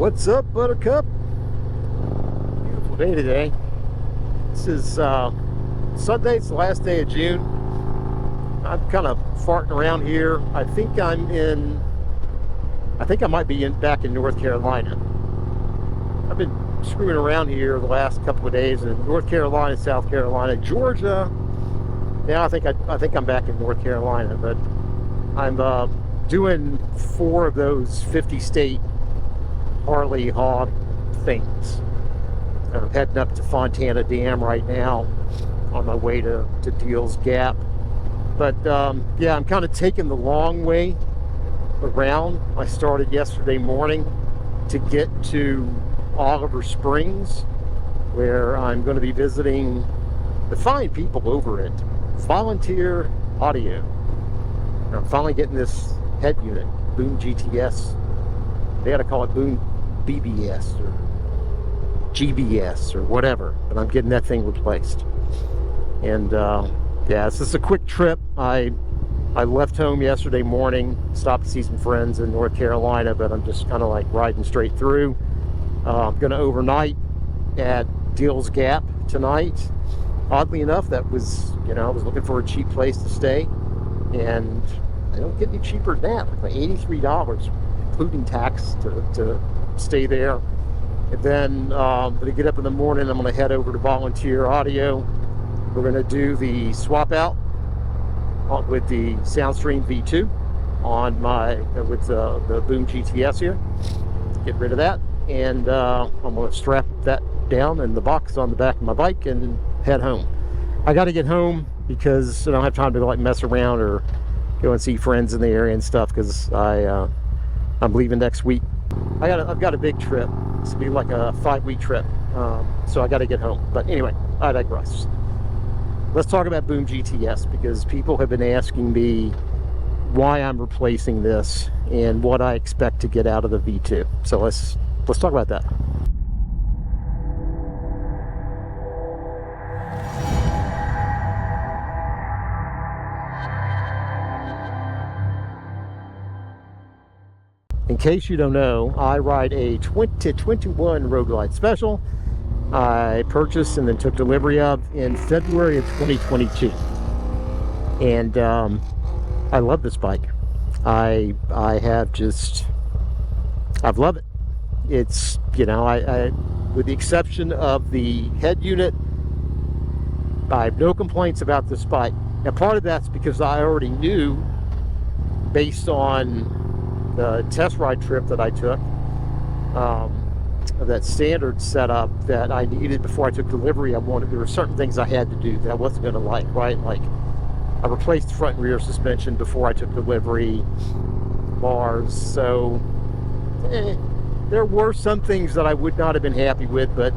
What's up, Buttercup? Beautiful day today. This is Sunday. It's the last day of June. I'm kind of farting around here. I think I might be back in North Carolina. I've been screwing around here the last couple of days in North Carolina, South Carolina, Georgia. Now I think I'm back in North Carolina, but I'm doing 4 of those 50-state Harley hog things. I'm heading up to Fontana Dam right now on my way to Deals Gap. But yeah, I'm kind of taking the long way around. I started yesterday morning to get to Oliver Springs, where I'm going to be visiting the fine people over at Volunteer Audio. And I'm finally getting this head unit, Boom GTS. They had to call it Boom BBS or GBS or whatever, but I'm getting that thing replaced. And yeah, this is a quick trip. I left home yesterday morning, stopped to see some friends in North Carolina, but I'm just kind of like riding straight through. I'm going to overnight at Deals Gap tonight. Oddly enough, that was, I was looking for a cheap place to stay, and I don't get any cheaper than that, like $83, including tax, to stay there. And then I'm going to get up in the morning. I'm going to head over to Volunteer Audio. We're going to do the swap out with the Soundstream V2 on with the Boom GTS here. Get rid of that, and I'm going to strap that down in the box on the back of my bike and head home. I got to get home because I don't have time to like mess around or go and see friends in the area and stuff, because I'm leaving next week. I've got a big trip. It's gonna be like a 5-week trip, so I got to get home. But anyway, I digress. Let's talk about Boom GTS, because people have been asking me why I'm replacing this and what I expect to get out of the V2. So let's talk about that. In case you don't know, I ride a 2021 Road Glide Special. I purchased and then took delivery of in February of 2022. And I love this bike. I've loved it. It's, I with the exception of the head unit, I have no complaints about this bike. Now, part of that's because I already knew, based on the test ride trip that I took, that standard setup that I needed before I took delivery. There were certain things I had to do that I wasn't going to like, right? Like, I replaced the front and rear suspension before I took delivery, bars. So there were some things that I would not have been happy with, but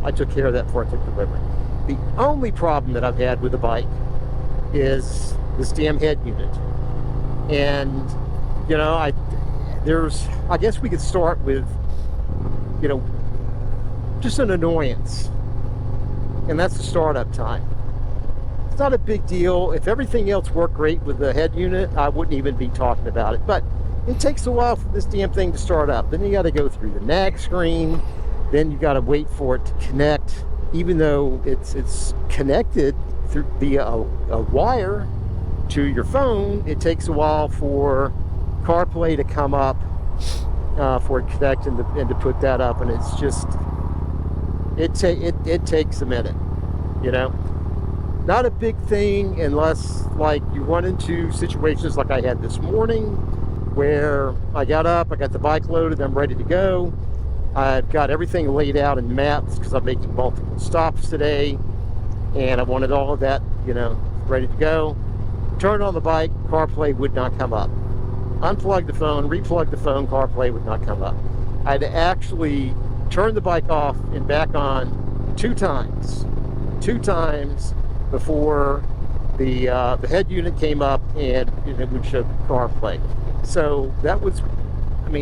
I took care of that before I took delivery. The only problem that I've had with the bike is this damn head unit. And I guess we could start with, just an annoyance, and that's the startup time. It's not a big deal. If everything else worked great with the head unit, I wouldn't even be talking about it. But it takes a while for this damn thing to start up. Then you got to go through the nag screen. Then you got to wait for it to connect, even though it's connected via a wire to your phone. It takes a while for CarPlay to come up, for it to connect and to put that up, and it's just it takes a minute. Not a big thing unless like you run into situations like I had this morning, where I got up, I got the bike loaded, I'm ready to go. I've got everything laid out in maps because I'm making multiple stops today, and I wanted all of that ready to go. Turn on the bike, CarPlay would not come up. Unplug the phone, replug the phone, CarPlay would not come up. I had to actually turn the bike off and back on 2 times before the head unit came up and it would show CarPlay. So that was,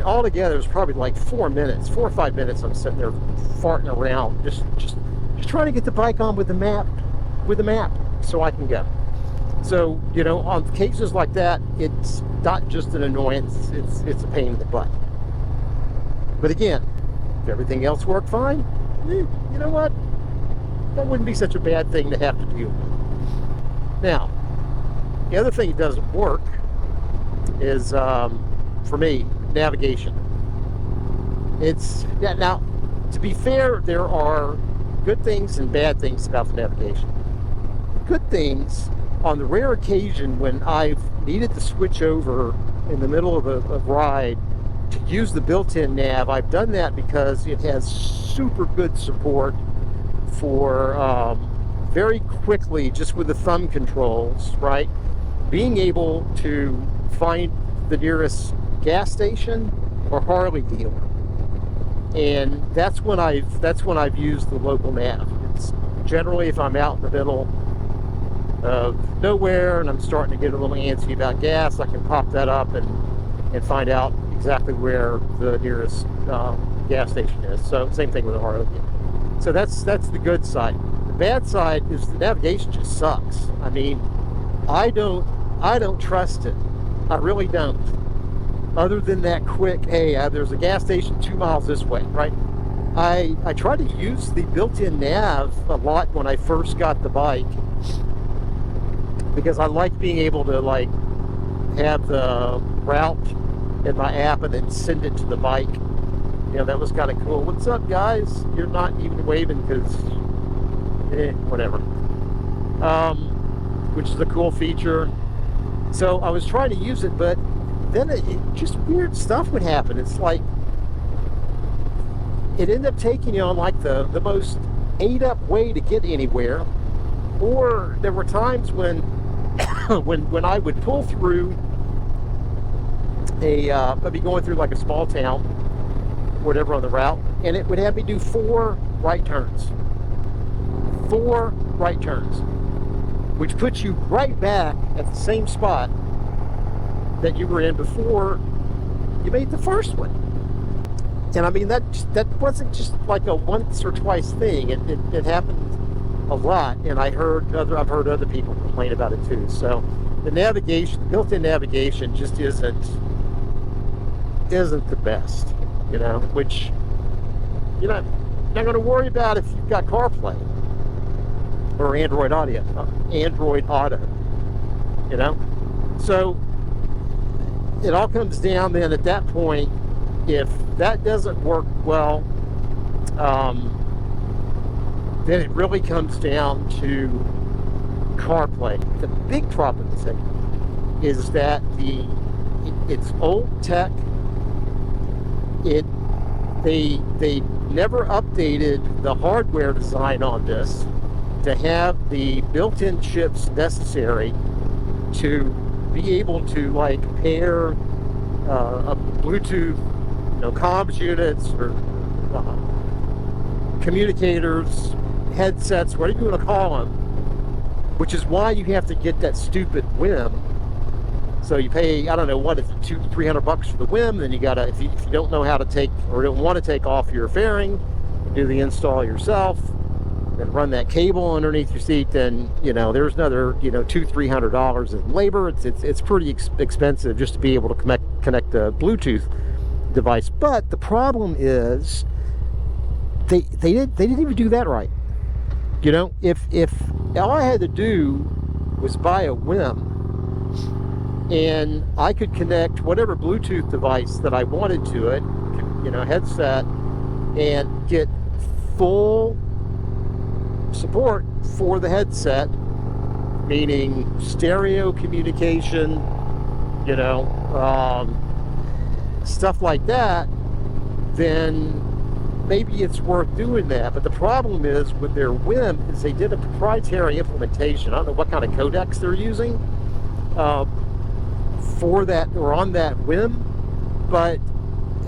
altogether it was probably like 4 or 5 minutes. I'm sitting there farting around, just trying to get the bike on with the map, so I can go. So, on cases like that, it's not just an annoyance, it's a pain in the butt. But again, if everything else worked fine, you know what? That wouldn't be such a bad thing to have to deal with. Now, the other thing that doesn't work is, for me, navigation. Now, to be fair, there are good things and bad things about the navigation. Good things, on the rare occasion when I've needed to switch over in the middle of a ride to use the built-in nav, I've done that because it has super good support for very quickly, just with the thumb controls, right? Being able to find the nearest gas station or Harley dealer. And that's when I've used the local nav. It's generally if I'm out in the middle of nowhere and I'm starting to get a little antsy about gas, I can pop that up and find out exactly where the nearest gas station is. So same thing with the Harley. So that's the good side. The bad side is the navigation just sucks. I mean, I don't trust it. I really don't. Other than that quick, hey, there's a gas station 2 miles this way, right? I tried to use the built-in nav a lot when I first got the bike because I like being able to like have the route in my app and then send it to the bike. You know, that was kind of cool. What's up, guys? You're not even waving because, whatever. Which is a cool feature. So I was trying to use it, but then it just weird stuff would happen. It's like it ended up taking you on like the most ate up way to get anywhere. Or there were times when when I would pull through I'd be going through like a small town, whatever on the route, and it would have me do 4 right turns. 4 right turns, which puts you right back at the same spot that you were in before you made the first one. And I mean, that wasn't just like a once or twice thing. It happened a lot, and I've heard other people complain about it too. So the navigation, the built-in navigation, just isn't the best, you know. Which you're not going to worry about if you've got CarPlay or Android Auto, you know. So it all comes down then at that point, if that doesn't work well, then it really comes down to CarPlay. The big problem is that it's old tech. They never updated the hardware design on this to have the built-in chips necessary to be able to like pair a Bluetooth, comms units or communicators, headsets, whatever you want to call them. Which is why you have to get that stupid WIM. So you pay, I don't know, what is it, $200-300 for the WIM. Then you gotta, if you don't know how to take or don't want to take off your fairing, do the install yourself, then run that cable underneath your seat. Then there's another $200-300 in labor. It's pretty expensive just to be able to connect a Bluetooth device. But the problem is they didn't even do that right. If all I had to do was buy a WIM and I could connect whatever Bluetooth device that I wanted to it, headset, and get full support for the headset, meaning stereo communication, stuff like that, then maybe it's worth doing that. But the problem is with their WIM is they did a proprietary implementation. I don't know what kind of codecs they're using for that or on that WIM, but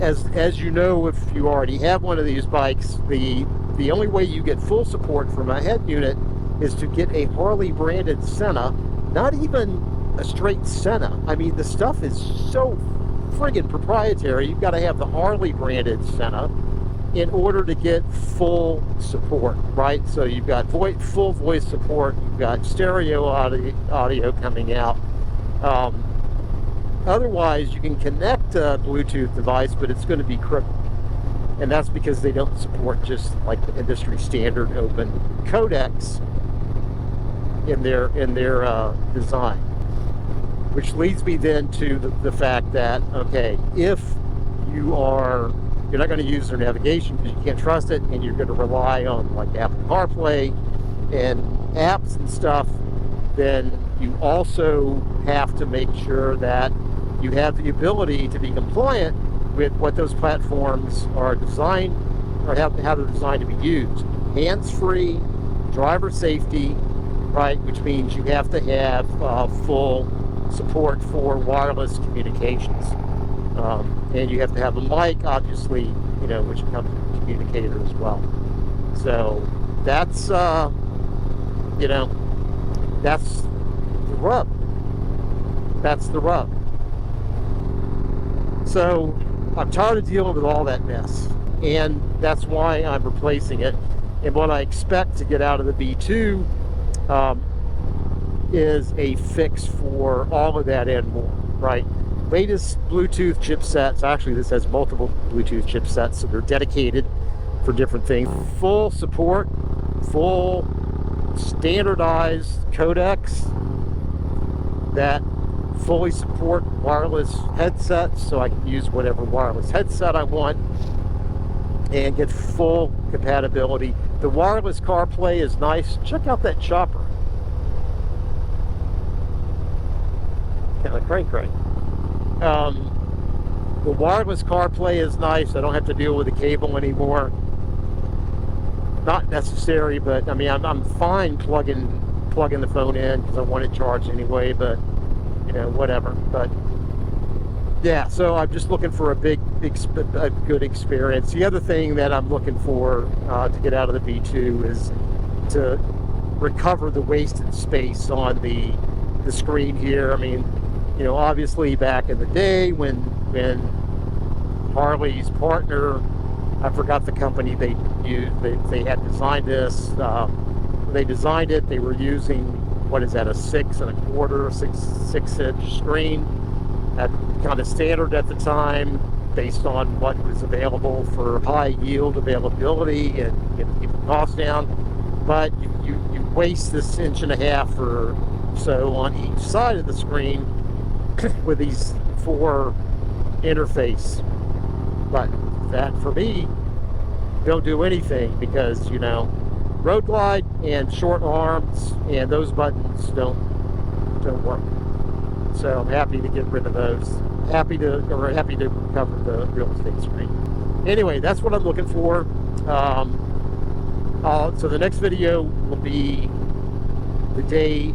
as you know, if you already have one of these bikes, the only way you get full support from a head unit is to get a Harley branded Senna, not even a straight Senna. I mean, the stuff is so friggin' proprietary. You've got to have the Harley branded Senna in order to get full support, right? So you've got full voice support, you've got stereo audio coming out. Otherwise, you can connect a Bluetooth device, but it's going to be crippled. And that's because they don't support just like the industry standard open codecs in their design. Which leads me then to the fact that, okay, if you're not going to use their navigation because you can't trust it, and you're going to rely on like Apple CarPlay and apps and stuff, then you also have to make sure that you have the ability to be compliant with what those platforms are designed, or how they're designed to be used. Hands-free, driver safety, right, which means you have to have full support for wireless communications. And you have to have a mic, obviously, you know, which becomes a communicator as well. So that's, you know, that's the rub. That's the rub. So I'm tired of dealing with all that mess, and that's why I'm replacing it. And what I expect to get out of the V2 is a fix for all of that and more, right? Latest Bluetooth chipsets, actually this has multiple Bluetooth chipsets, so they're dedicated for different things. Full support, full standardized codecs that fully support wireless headsets, so I can use whatever wireless headset I want and get full compatibility. The wireless CarPlay is nice. Check out that chopper. Kind of crank. The wireless CarPlay is nice. I don't have to deal with the cable anymore. Not necessary, but I mean, I'm fine plugging the phone in because I want it charged anyway, but you know, whatever. But yeah, so I'm just looking for a good experience. The other thing that I'm looking for to get out of the V2 is to recover the wasted space on the screen here. I mean, you know, obviously back in the day when Harley's partner, I forgot the company they used, they had designed this. They designed it, they were using, what is that, a 6 1/4, 6-inch screen. That kind of standard at the time, based on what was available for high yield availability and keep the cost down. But you waste this 1.5 inch or so on each side of the screen with these 4 interface buttons that, for me, don't do anything, because, you know, road glide and short arms and those buttons don't work. So I'm happy to get rid of those. Happy to cover the real estate screen. Anyway, that's what I'm looking for. So the next video will be the day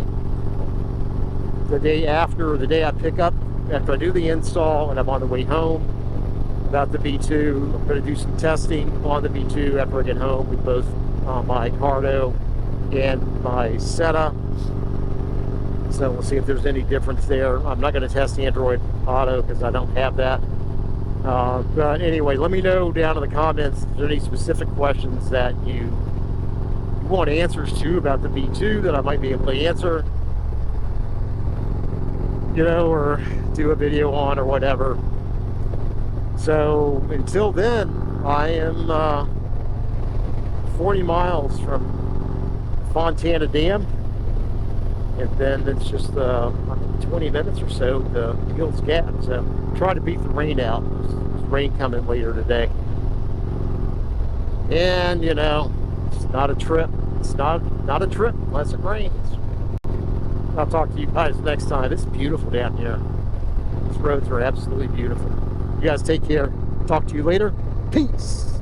after, the day I pick up, after I do the install and I'm on the way home, about the V2. I'm going to do some testing on the V2 after I get home with both my Cardo and my Seta. So we'll see if there's any difference there. I'm not going to test Android Auto because I don't have that. But anyway, let me know down in the comments if there's any specific questions that you want answers to about the V2 that I might be able to answer, you know, or do a video on or whatever. So until then, I am 40 miles from Fontana Dam, and then it's just 20 minutes or so to Hills Gap. So try to beat the rain out. There's rain coming later today, and you know, it's not a trip. It's not a trip unless it rains. I'll talk to you guys next time. It's beautiful down here. These roads are absolutely beautiful. You guys take care. Talk to you later. Peace.